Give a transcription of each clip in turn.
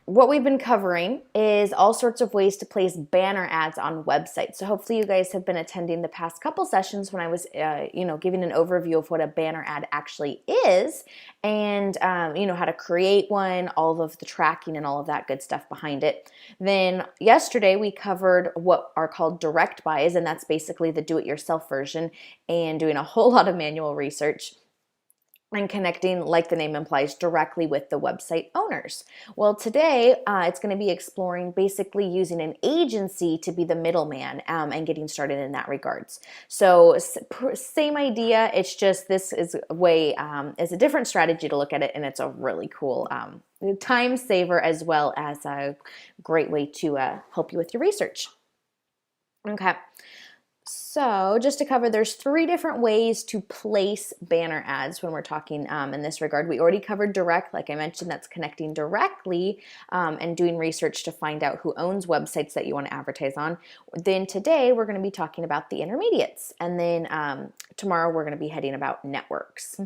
what we've been covering is all sorts of ways to place banner ads on websites. So hopefully you guys have been attending the past couple sessions when I was, giving an overview of what a banner ad actually is, and how to create one, all of the tracking and all of that good stuff behind it. Then yesterday we covered what are called direct buys, and that's basically the do-it-yourself version, and doing a whole lot of manual research and connecting, like the name implies, directly with the website owners. Well, today it's going to be exploring basically using an agency to be the middleman, and getting started in that regards. So same idea, it's just this is is a different strategy to look at it, and it's a really cool time saver as well as a great way to help you with your research. Okay. So just to cover, there's 3 different ways to place banner ads when we're talking in this regard. We already covered direct, like I mentioned, that's connecting directly and doing research to find out who owns websites that you want to advertise on. Then today we're going to be talking about the intermediates, and then tomorrow we're going to be heading about networks.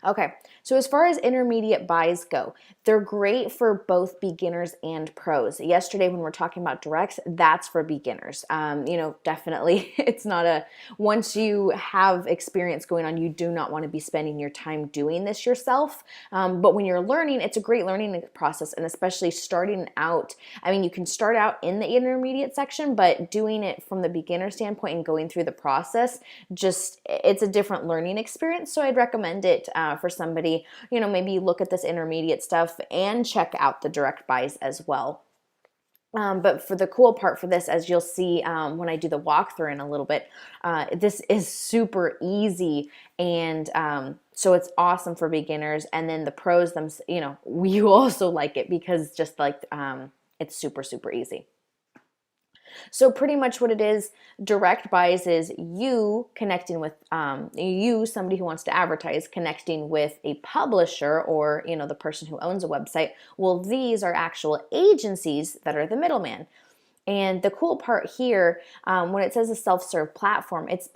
Okay, so as far as intermediate buys go, they're great for both beginners and pros. Yesterday when we're talking about directs, that's for beginners. Definitely it's not once you have experience going on, you do not want to be spending your time doing this yourself. But when you're learning, it's a great learning process, and especially starting out, you can start out in the intermediate section, but doing it from the beginner standpoint and going through the process, it's a different learning experience. So I'd recommend it for somebody, maybe look at this intermediate stuff and check out the direct buys as well. But for the cool part for this, as you'll see when I do the walkthrough in a little bit, this is super easy, and so it's awesome for beginners. And then the pros, you also like it because just like it's super, super easy. So pretty much what it is, direct buys is you connecting with somebody who wants to advertise, connecting with a publisher or the person who owns a website. Well, these are actual agencies that are the middleman. And the cool part here, when it says a self-serve platform, it's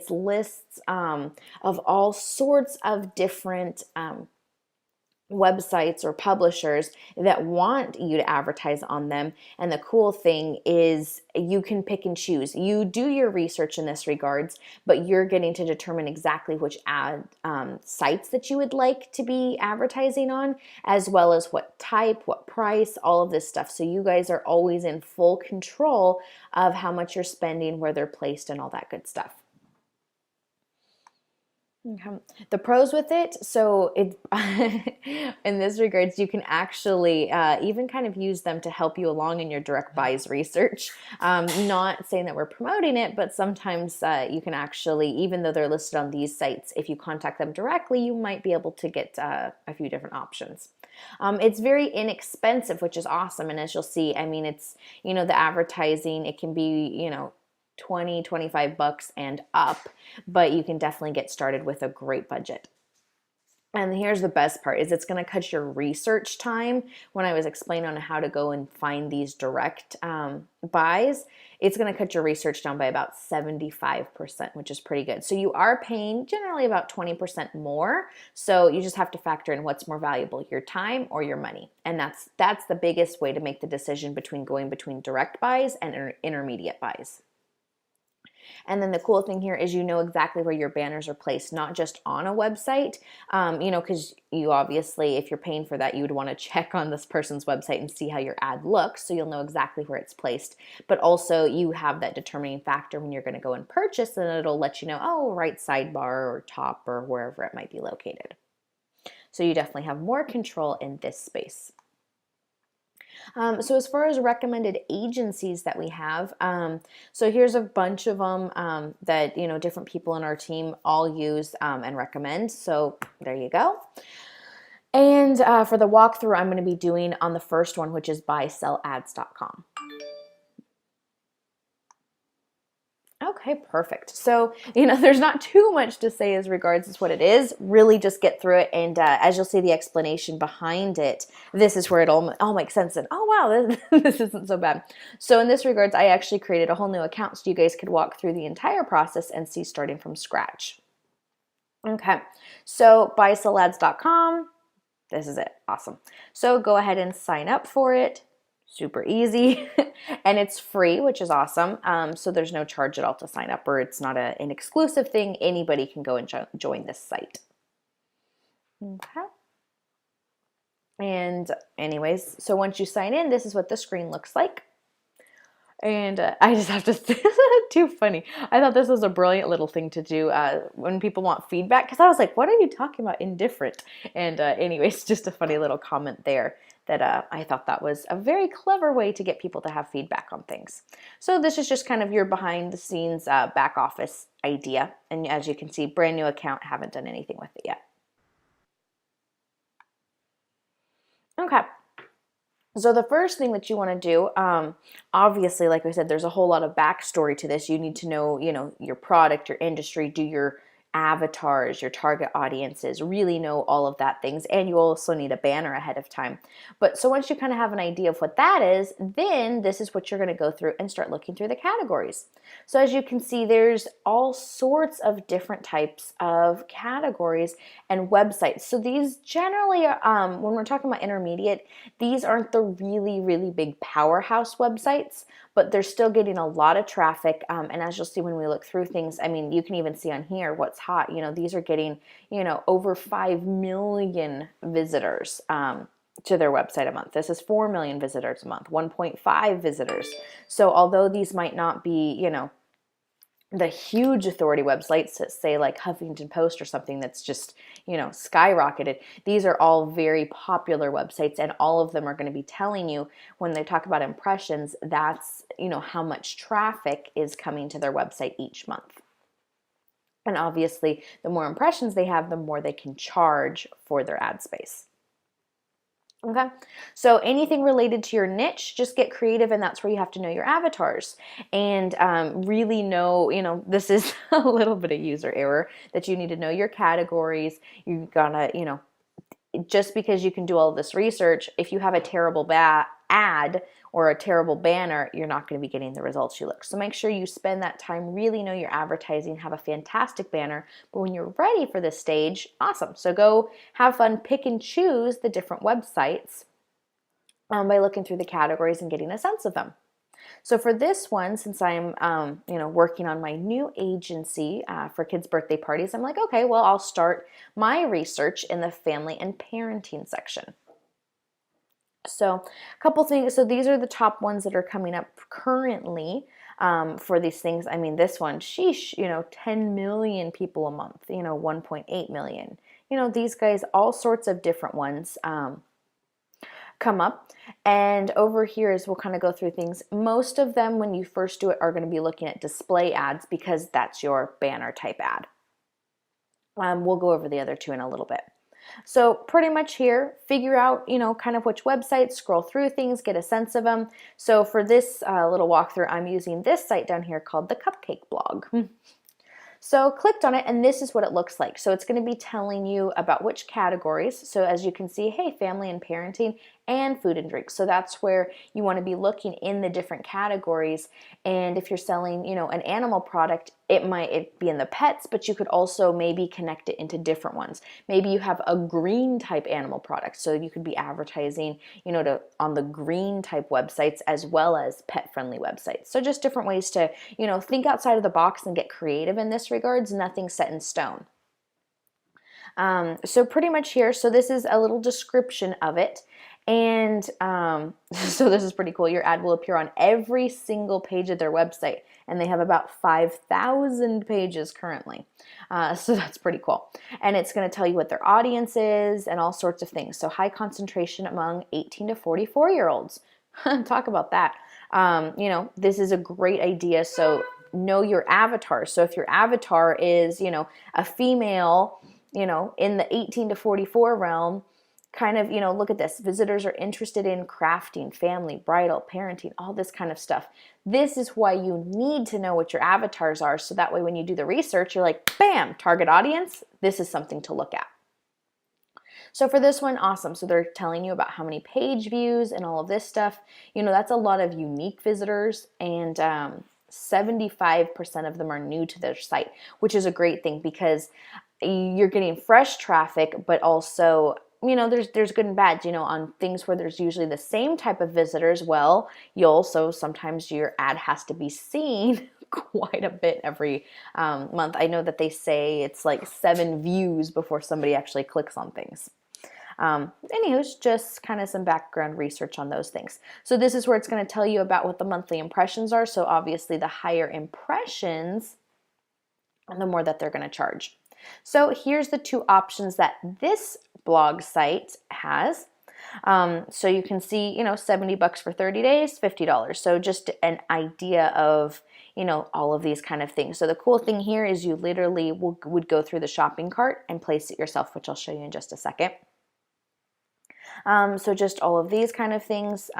lists of all sorts of different websites or publishers that want you to advertise on them. And the cool thing is you can pick and choose. You do your research in this regards, but you're getting to determine exactly which ad sites that you would like to be advertising on, as well as what type, what price, all of this stuff. So you guys are always in full control of how much you're spending, where they're placed, and all that good stuff. Okay. The pros with it, so in this regards, you can actually even kind of use them to help you along in your direct buys research. Not saying that we're promoting it, but sometimes you can actually, even though they're listed on these sites, if you contact them directly, you might be able to get a few different options. It's very inexpensive, which is awesome. And as you'll see, it's, the advertising, it can be, 20, 25 bucks and up, but you can definitely get started with a great budget. And here's the best part, is it's going to cut your research time. When I was explaining on how to go and find these direct buys, it's going to cut your research down by about 75%, which is pretty good. So you are paying generally about 20% more. So you just have to factor in what's more valuable, your time or your money. And that's the biggest way to make the decision between going between direct buys and intermediate buys. And then the cool thing here is exactly where your banners are placed, not just on a website, because you obviously, if you're paying for that, you would want to check on this person's website and see how your ad looks, so you'll know exactly where it's placed. But also you have that determining factor when you're going to go and purchase, and it'll let you know, oh, right sidebar or top or wherever it might be located. So you definitely have more control in this space. So as far as recommended agencies that we have, so here's a bunch of them that different people in our team all use and recommend. So there you go. And for the walkthrough, I'm going to be doing on the first one, which is buysellads.com. Okay, perfect. So, there's not too much to say as regards as what it is. Really just get through it. And as you'll see the explanation behind it, this is where it all makes sense. And oh, wow, this isn't so bad. So in this regards, I actually created a whole new account so you guys could walk through the entire process and see starting from scratch. Okay, so buysellads.com. This is it. Awesome. So go ahead and sign up for it. Super easy. And it's free, which is awesome. So there's no charge at all to sign up, or it's not an exclusive thing. Anybody can go and join this site. Okay. And anyways, so once you sign in, this is what the screen looks like. And I just have to say, too funny. I thought this was a brilliant little thing to do when people want feedback, because I was like, what are you talking about, indifferent? And anyways, just a funny little comment there that I thought that was a very clever way to get people to have feedback on things. So this is just kind of your behind the scenes back office idea. And as you can see, brand new account, haven't done anything with it yet. Okay. So the first thing that you want to do, obviously, like I said, there's a whole lot of backstory to this. You need to know, your product, your industry, do your avatars, your target audiences, really know all of that things. And you also need a banner ahead of time. But so once you kind of have an idea of what that is, then this is what you're going to go through and start looking through the categories. So as you can see, there's all sorts of different types of categories and websites. So these generally, when we're talking about intermediate, these aren't the really, really big powerhouse websites, but they're still getting a lot of traffic. And as you'll see when we look through things, I mean, you can even see on here what's hot. These are getting, over 5 million visitors to their website a month. This is 4 million visitors a month, 1.5 visitors. So although these might not be, the huge authority websites that say like Huffington Post or something that's just, skyrocketed. These are all very popular websites, and all of them are going to be telling you when they talk about impressions, that's, how much traffic is coming to their website each month. And obviously, the more impressions they have, the more they can charge for their ad space. Okay, so anything related to your niche, just get creative, and that's where you have to know your avatars and really know, this is a little bit of user error, that you need to know your categories. You gotta, just because you can do all of this research, if you have a terrible ad or a terrible banner, you're not going to be getting the results you look. So make sure you spend that time, really know your advertising, have a fantastic banner. But when you're ready for this stage, awesome. So go have fun, pick and choose the different websites by looking through the categories and getting a sense of them. So for this one, since I'm, working on my new agency for kids' birthday parties, I'm like, okay, well, I'll start my research in the family and parenting section. So a couple things. So these are the top ones that are coming up currently for these things. I mean, this one, sheesh, 10 million people a month, 1.8 million. These guys, all sorts of different ones come up. And over here is we'll kind of go through things. Most of them, when you first do it, are going to be looking at display ads because that's your banner type ad. We'll go over the other two in a little bit. So pretty much here, figure out, kind of which websites, scroll through things, get a sense of them. So for this little walkthrough, I'm using this site down here called the Cupcake Blog. So clicked on it, and this is what it looks like. So it's going to be telling you about which categories. So as you can see, hey, family and parenting and food and drink. So that's where you want to be looking in the different categories. And if you're selling, an animal product, it might be in the pets, but you could also maybe connect it into different ones. Maybe you have a green type animal product, so you could be advertising, on the green type websites as well as pet friendly websites. So just different ways to, think outside of the box and get creative in this regards. Nothing set in stone. So pretty much here, so this is a little description of it. And so this is pretty cool. Your ad will appear on every single page of their website, and they have about 5,000 pages currently. So that's pretty cool. And it's going to tell you what their audience is and all sorts of things. So high concentration among 18 to 44-year-olds. Talk about that. This is a great idea. So know your avatar. So if your avatar is, a female, in the 18 to 44 realm, kind of, look at this. Visitors are interested in crafting, family, bridal, parenting, all this kind of stuff. This is why you need to know what your avatars are. So that way when you do the research, you're like, bam, target audience. This is something to look at. So for this one, awesome. So they're telling you about how many page views and all of this stuff. That's a lot of unique visitors, and 75% of them are new to their site, which is a great thing because you're getting fresh traffic, but also there's good and bad, on things where there's usually the same type of visitors. Well, sometimes your ad has to be seen quite a bit every month. I know that they say it's like 7 views before somebody actually clicks on things. Anyways, just kind of some background research on those things. So this is where it's going to tell you about what the monthly impressions are. So obviously the higher impressions, the more that they're going to charge. So here's the 2 options that this blog site has. So you can see, $70 for 30 days, $50. So just an idea of, all of these kind of things. So the cool thing here is you literally would go through the shopping cart and place it yourself, which I'll show you in just a second. So just all of these kind of things.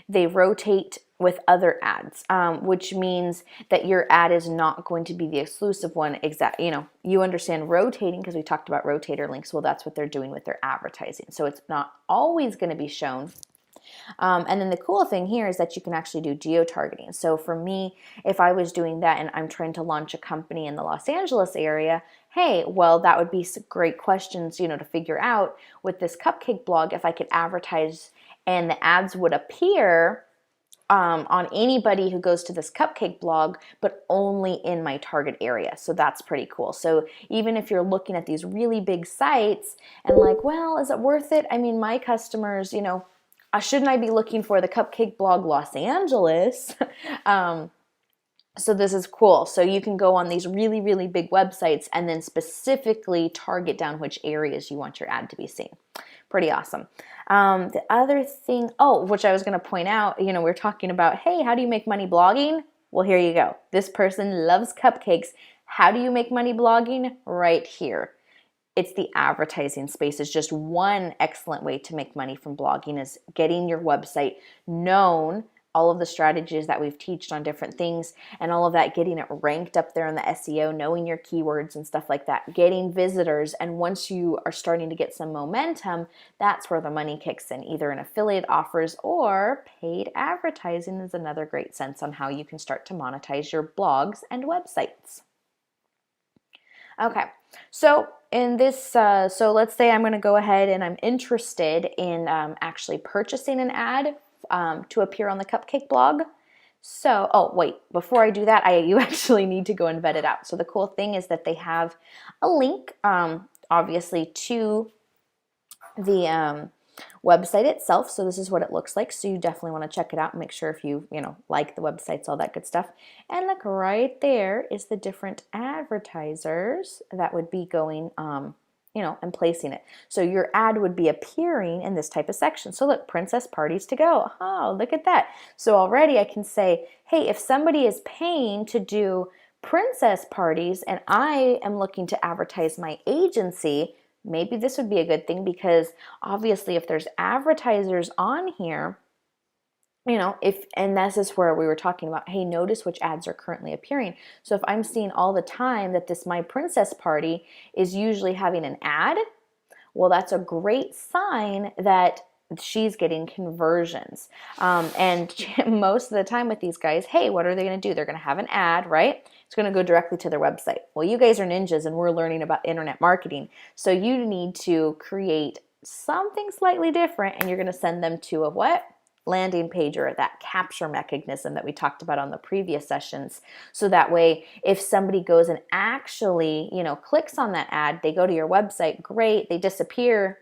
They rotate with other ads, which means that your ad is not going to be the exclusive one. You understand rotating because we talked about rotator links. Well, that's what they're doing with their advertising. So it's not always going to be shown. And then the cool thing here is that you can actually do geo-targeting. So for me, if I was doing that and I'm trying to launch a company in the Los Angeles area, hey, well, that would be some great questions, to figure out with this cupcake blog if I could advertise and the ads would appear on anybody who goes to this cupcake blog, but only in my target area. So that's pretty cool. So even if you're looking at these really big sites and like, well, is it worth it? I mean, my customers, shouldn't I be looking for the cupcake blog Los Angeles? So this is cool. So you can go on these really, really big websites and then specifically target down which areas you want your ad to be seen. Pretty awesome. The other thing, which I was going to point out, we're talking about, hey, how do you make money blogging? Well, here you go. This person loves cupcakes. How do you make money blogging? Right here. It's the advertising space. Is just one excellent way to make money from blogging is getting your website known, all of the strategies that we've taught on different things and all of that, getting it ranked up there in the SEO, knowing your keywords and stuff like that, getting visitors. And once you are starting to get some momentum, that's where the money kicks in, either in affiliate offers or paid advertising is another great sense on how you can start to monetize your blogs and websites. Okay, so in this, so let's say I'm going to go ahead and I'm interested in actually purchasing an ad to appear on the cupcake blog. So, wait, before I do that, you actually need to go and vet it out. So the cool thing is that they have a link, obviously, to the website itself. So this is what it looks like. So you definitely want to check it out and make sure if you like the websites, all that good stuff. And look, right there is the different advertisers that would be going, and placing it. So your ad would be appearing in this type of section. So look, princess parties to go. Oh, look at that. So already I can say, hey, if somebody is paying to do princess parties and I am looking to advertise my agency, maybe this would be a good thing, because obviously if there's advertisers on here, and this is where we were talking about, hey, notice which ads are currently appearing. So if I'm seeing all the time that this My Princess Party is usually having an ad, well, that's a great sign that she's getting conversions. And most of the time with these guys, hey, what are they going to do? They're going to have an ad, right? It's going to go directly to their website. Well, you guys are ninjas and we're learning about internet marketing. So you need to create something slightly different, and you're going to send them to a what? Landing page, or that capture mechanism that we talked about on the previous sessions. So that way, if somebody goes and actually, clicks on that ad, they go to your website, great, they disappear,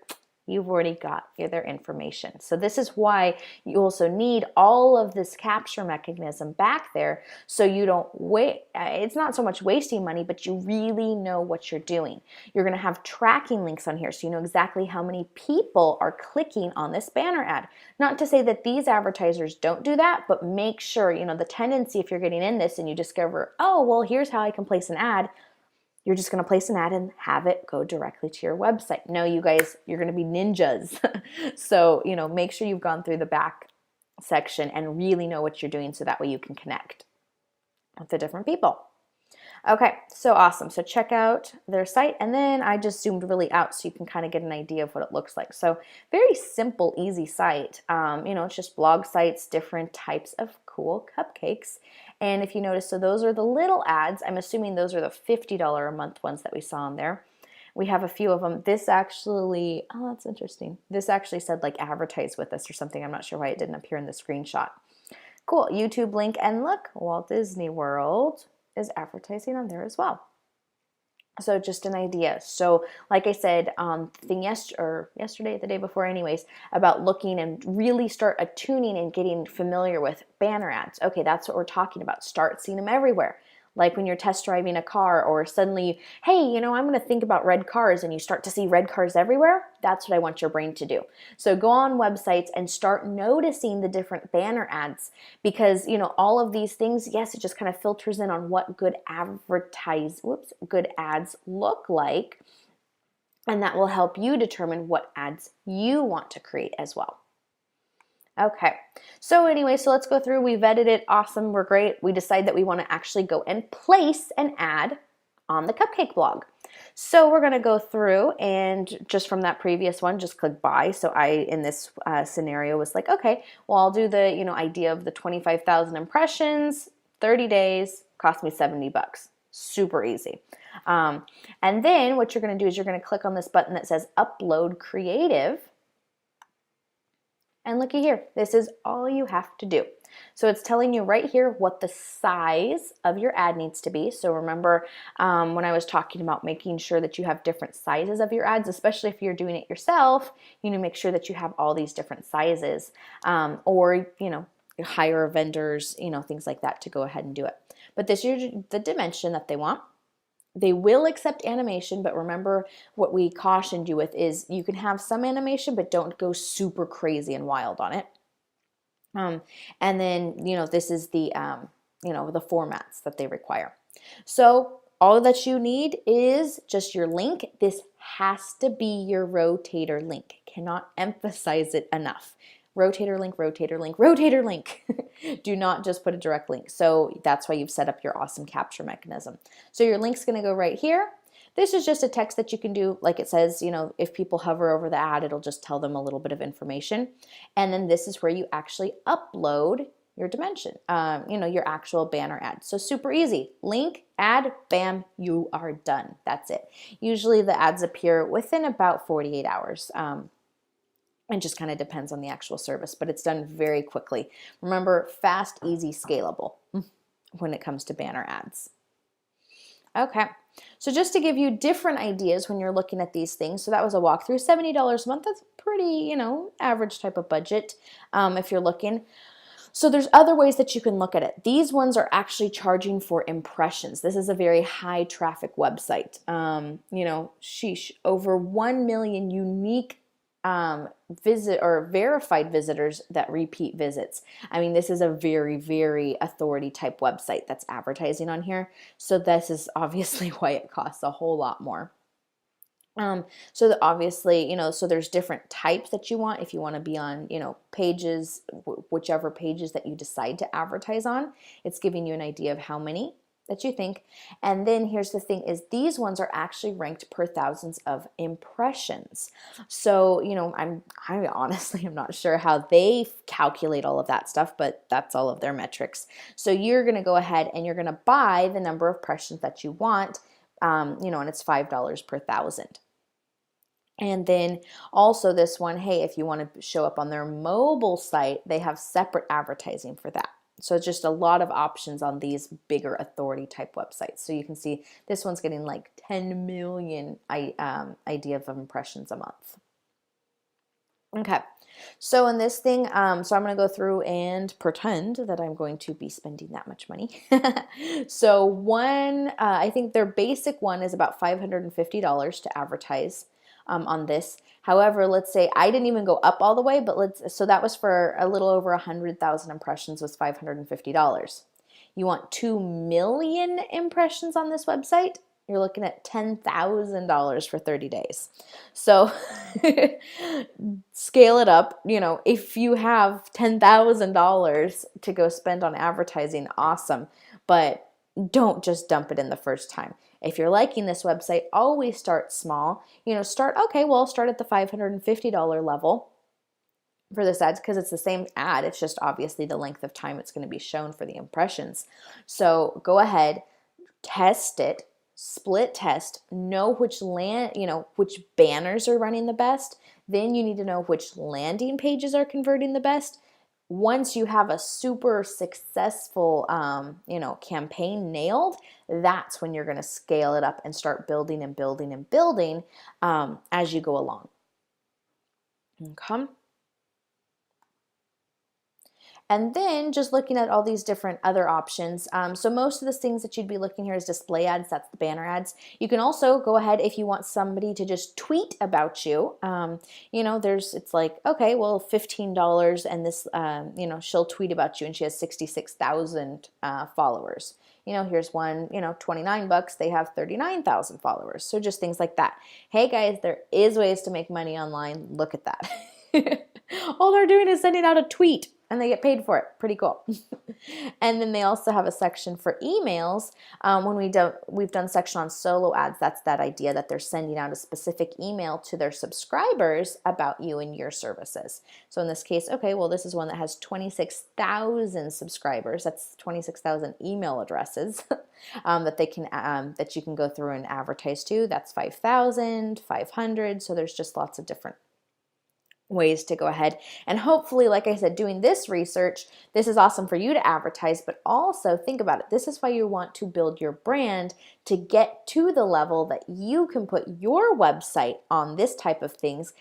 you've already got their information. So this is why you also need all of this capture mechanism back there, so you don't wait. It's not so much wasting money, but you really know what you're doing. You're going to have tracking links on here, so you know exactly how many people are clicking on this banner ad. Not to say that these advertisers don't do that, but make sure, the tendency, if you're getting in this and you discover, oh, well, here's how I can place an ad, you're just going to place an ad and have it go directly to your website. No, you guys, you're going to be ninjas. So, make sure you've gone through the back section and really know what you're doing, so that way you can connect with the different people. Okay, so awesome. So check out their site, and then I just zoomed really out so you can kind of get an idea of what it looks like. So very simple, easy site. It's just blog sites, different types of cool cupcakes. And if you notice, so those are the little ads. I'm assuming those are the $50 a month ones that we saw on there. We have a few of them. This actually, oh, that's interesting. This actually said like advertise with us or something. I'm not sure why it didn't appear in the screenshot. Cool. YouTube link. And look, Walt Disney World is advertising on there as well. So just an idea. So like I said, yesterday, the day before anyways, about looking and really start attuning and getting familiar with banner ads. Okay, that's what we're talking about. Start seeing them everywhere. Like when you're test driving a car or suddenly, hey, I'm going to think about red cars and you start to see red cars everywhere. That's what I want your brain to do. So go on websites and start noticing the different banner ads because, all of these things, yes, it just kind of filters in on what good ads look like. And that will help you determine what ads you want to create as well. Okay, so anyway, so let's go through. We vetted it. Awesome, we're great. We decide that we want to actually go and place an ad on the Cupcake blog. So we're going to go through and just from that previous one, just click buy. So I, in this scenario, was like, okay, well, I'll do the idea of the 25,000 impressions, 30 days, cost me $70. Super easy. And then what you're going to do is you're going to click on this button that says upload creative. And looky here, this is all you have to do. So it's telling you right here what the size of your ad needs to be. So remember when I was talking about making sure that you have different sizes of your ads, especially if you're doing it yourself, you need to make sure that you have all these different sizes or, hire vendors, things like that to go ahead and do it. But this is the dimension that they want. They will accept animation, but remember what we cautioned you with is you can have some animation, but don't go super crazy and wild on it. And then, this is the, the formats that they require. So all that you need is just your link. This has to be your rotator link. Cannot emphasize it enough. Rotator link, rotator link, rotator link. Do not just put a direct link. So that's why you've set up your awesome capture mechanism. So your link's going to go right here. This is just a text that you can do, like it says, if people hover over the ad, it'll just tell them a little bit of information. And then this is where you actually upload your dimension, your actual banner ad. So super easy. Link, ad, bam, you are done. That's it. Usually the ads appear within about 48 hours. It just kind of depends on the actual service, but it's done very quickly. Remember, fast, easy, scalable when it comes to banner ads. Okay, so just to give you different ideas when you're looking at these things, so that was a walkthrough, $70 a month. That's pretty, average type of budget if you're looking. So there's other ways that you can look at it. These ones are actually charging for impressions. This is a very high traffic website. Over 1 million unique visit or verified visitors that repeat visits. I mean, this is a very, very authority type website that's advertising on here. So this is obviously why it costs a whole lot more. So that obviously, so there's different types that you want. If you want to be on, pages, whichever pages that you decide to advertise on, it's giving you an idea of how many that you think. And then here's the thing is these ones are actually ranked per thousands of impressions. So, I honestly am not sure how they calculate all of that stuff, but that's all of their metrics. So you're going to go ahead and you're going to buy the number of impressions that you want, and it's $5 per thousand. And then also this one, hey, if you want to show up on their mobile site, they have separate advertising for that. So just a lot of options on these bigger authority type websites. So you can see this one's getting like 10 million idea of impressions a month. Okay, so in this thing, so I'm going to go through and pretend that I'm going to be spending that much money. So I think their basic one is about $550 to advertise on this. However, let's say I didn't even go up all the way, but so that was for a little over 100,000 impressions was $550. You want 2 million impressions on this website? You're looking at $10,000 for 30 days. So scale it up. If you have $10,000 to go spend on advertising, awesome. But don't just dump it in the first time. If you're liking this website, always start small. Start at the $550 level for this ad because it's the same ad. It's just obviously the length of time it's going to be shown for the impressions. So go ahead, test it, split test, know which which banners are running the best. Then you need to know which landing pages are converting the best. Once you have a super successful, campaign nailed, that's when you're going to scale it up and start building and building and building as you go along. Okay. And then just looking at all these different other options. So most of the things that you'd be looking here is display ads, that's the banner ads. You can also go ahead if you want somebody to just tweet about you. It's like, okay, well, $15 and this, she'll tweet about you and she has 66,000 followers. Here's one, $29, they have 39,000 followers. So just things like that. Hey guys, there is ways to make money online. Look at that. All they're doing is sending out a tweet and they get paid for it. Pretty cool. And then they also have a section for emails. When we've done section on solo ads, that's that idea that they're sending out a specific email to their subscribers about you and your services. So in this case, okay, well, this is one that has 26,000 subscribers. That's 26,000 email addresses that you can go through and advertise to. That's 5,000, 500. So there's just lots of different ways to go ahead and hopefully, like I said, doing this research, this is awesome for you to advertise, but also think about it. This is why you want to build your brand to get to the level that you can put your website on this type of things,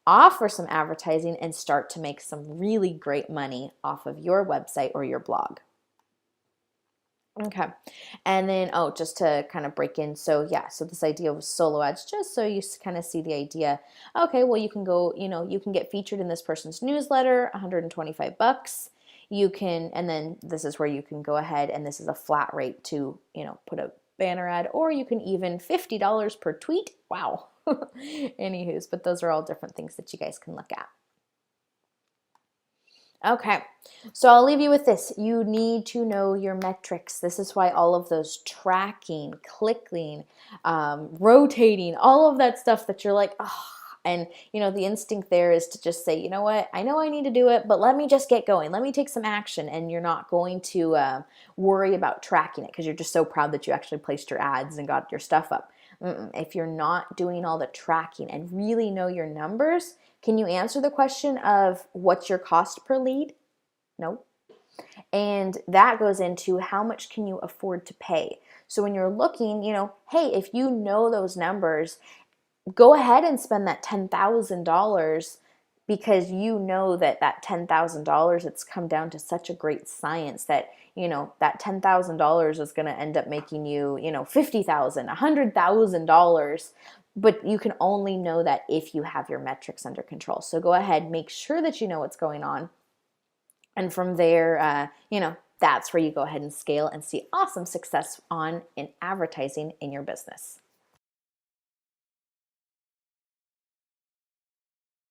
offer some advertising, and start to make some really great money off of your website or your blog. Okay. And then, just to kind of break in. So this idea of solo ads, just so you kind of see the idea. Okay, well, you can go, you can get featured in this person's newsletter, $125. You can, and then this is where you can go ahead and this is a flat rate to, put a banner ad, or you can even $50 per tweet. Wow. Anywho's, but those are all different things that you guys can look at. Okay, so I'll leave you with this. You need to know your metrics. This is why all of those tracking, clicking, rotating, all of that stuff that you're like, oh, and the instinct there is to just say, you know what, I know I need to do it, but let me just get going. Let me take some action. And you're not going to worry about tracking it because you're just so proud that you actually placed your ads and got your stuff up. If you're not doing all the tracking and really know your numbers, can you answer the question of what's your cost per lead? No. And that goes into how much can you afford to pay. So when you're looking, hey, if you know those numbers, go ahead and spend that $10,000 because you know that $10,000, it's come down to such a great science that, that $10,000 is going to end up making you, $50,000, $100,000. But you can only know that if you have your metrics under control. So go ahead, make sure that you know what's going on. And from there, that's where you go ahead and scale and see awesome success in advertising in your business.